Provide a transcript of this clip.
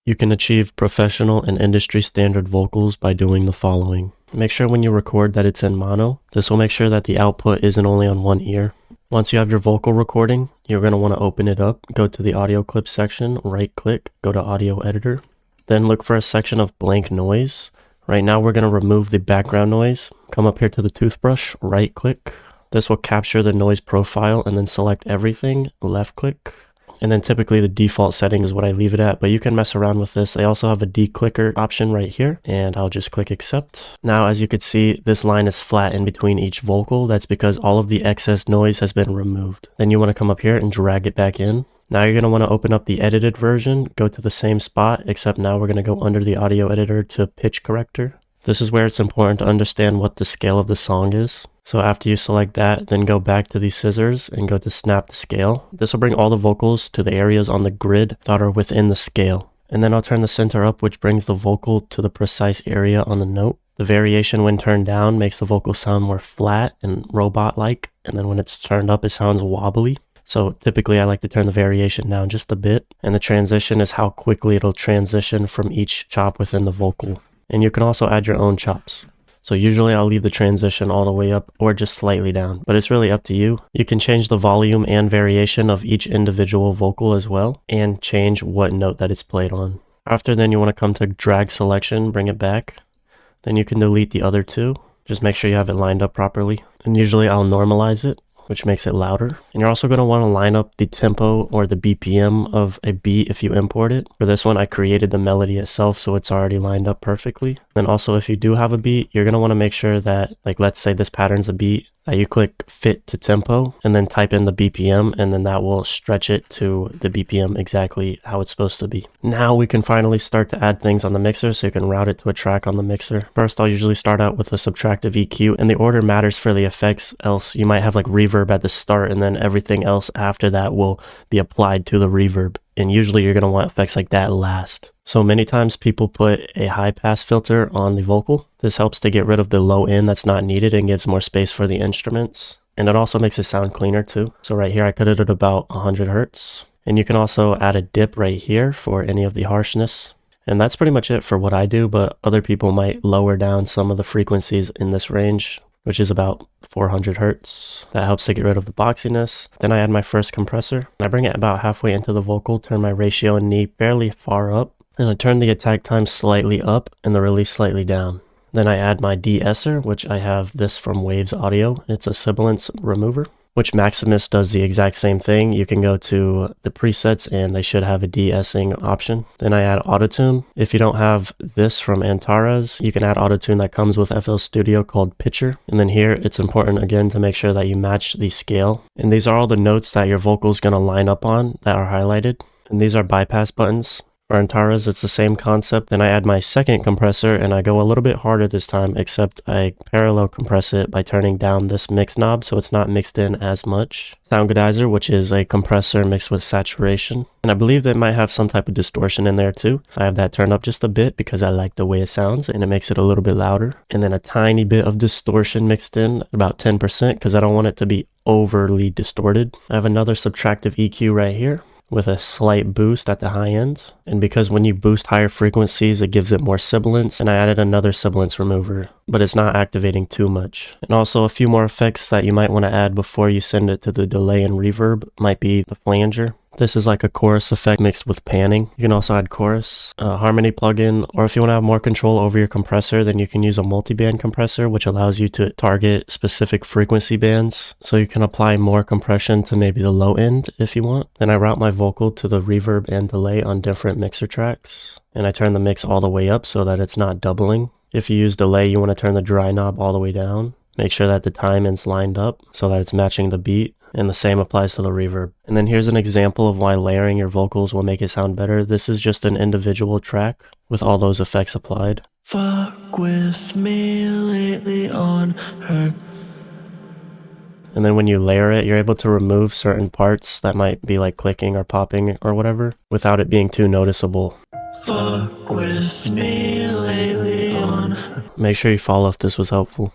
You can achieve professional and industry standard vocals by doing the following. Make sure when you record that it's in mono. This will make sure that the output isn't only on one ear. Once you have your vocal recording, you're going to want to open it up, go to the audio clip section, right click, go to audio editor, then look for a section of blank noise. Right now we're going to remove the background noise. Come up here to the toothbrush, right click. This will capture the noise profile and then select everything, left click. And then typically the default setting is what I leave it at, but you can mess around with this. They also have a declicker option right here, and I'll just click accept. Now, as you can see, this line is flat in between each vocal. That's because all of the excess noise has been removed. Then you want to come up here and drag it back in. Now you're going to want to open up the edited version, go to the same spot, except now we're going to go under the audio editor to pitch corrector. This is where it's important to understand what the scale of the song is. So after you select that, then go back to the scissors and go to snap to scale. This will bring all the vocals to the areas on the grid that are within the scale. And then I'll turn the center up, which brings the vocal to the precise area on the note. The variation when turned down makes the vocal sound more flat and robot-like. And then when it's turned up, it sounds wobbly. So typically I like to turn the variation down just a bit. And the transition is how quickly it'll transition from each chop within the vocal. And you can also add your own chops. So usually I'll leave the transition all the way up or just slightly down, but it's really up to you. You can change the volume and variation of each individual vocal as well, and change what note that it's played on. After then you want to come to drag selection, bring it back. Then you can delete the other two. Just make sure you have it lined up properly. And usually I'll normalize it, which makes it louder. And you're also going to want to line up the tempo or the BPM of a beat if you import it. For this one, I created the melody itself, so it's already lined up perfectly. Then also, if you do have a beat, you're going to want to make sure that, like, let's say this pattern's a beat, that you click fit to tempo and then type in the BPM, and then that will stretch it to the BPM exactly how it's supposed to be. Now we can finally start to add things on the mixer, so you can route it to a track on the mixer. First, I'll usually start out with a subtractive EQ, and the order matters for the effects, else you might have like reverb at the start and then everything else after that will be applied to the reverb. And usually you're going to want effects like that last. So many times people put a high pass filter on the vocal. This helps to get rid of the low end that's not needed and gives more space for the instruments. And it also makes it sound cleaner too. So right here I cut it at about 100 Hertz. And you can also add a dip right here for any of the harshness. And that's pretty much it for what I do, but other people might lower down some of the frequencies in this range, which is about 400 Hertz. That helps to get rid of the boxiness. Then I add my first compressor. I bring it about halfway into the vocal, turn my ratio and knee fairly far up, and I turn the attack time slightly up and the release slightly down. Then I add my de-esser, which I have this from Waves Audio. It's a sibilance remover, which Maximus does the exact same thing. You can go to the presets and they should have a de-essing option. Then I add autotune. If you don't have this from Antares, you can add autotune that comes with FL Studio called Pitcher. And then here it's important again to make sure that you match the scale. And these are all the notes that your vocal is going to line up on that are highlighted. And these are bypass buttons. For Antares, it's the same concept. Then I add my second compressor and I go a little bit harder this time, except I parallel compress it by turning down this mix knob so it's not mixed in as much. Soundgoodizer, which is a compressor mixed with saturation. And I believe that might have some type of distortion in there too. I have that turned up just a bit because I like the way it sounds and it makes it a little bit louder. And then a tiny bit of distortion mixed in, about 10%, because I don't want it to be overly distorted. I have another subtractive EQ right here with a slight boost at the high end. And because when you boost higher frequencies, it gives it more sibilance. And I added another sibilance remover, but it's not activating too much. And also a few more effects that you might want to add before you send it to the delay and reverb might be the flanger. This is like a chorus effect mixed with panning. You can also add chorus, harmony plugin, or if you want to have more control over your compressor, then you can use a multi-band compressor, which allows you to target specific frequency bands. So you can apply more compression to maybe the low end if you want. Then I route my vocal to the reverb and delay on different mixer tracks. And I turn the mix all the way up so that it's not doubling. If you use delay, you want to turn the dry knob all the way down. Make sure that the timing's lined up so that it's matching the beat. And the same applies to the reverb. And then here's an example of why layering your vocals will make it sound better. This is just an individual track with all those effects applied. Fuck with me lately on her. And then when you layer it, you're able to remove certain parts that might be like clicking or popping or whatever without it being too noticeable. Fuck with me lately on her. Make sure you follow if this was helpful.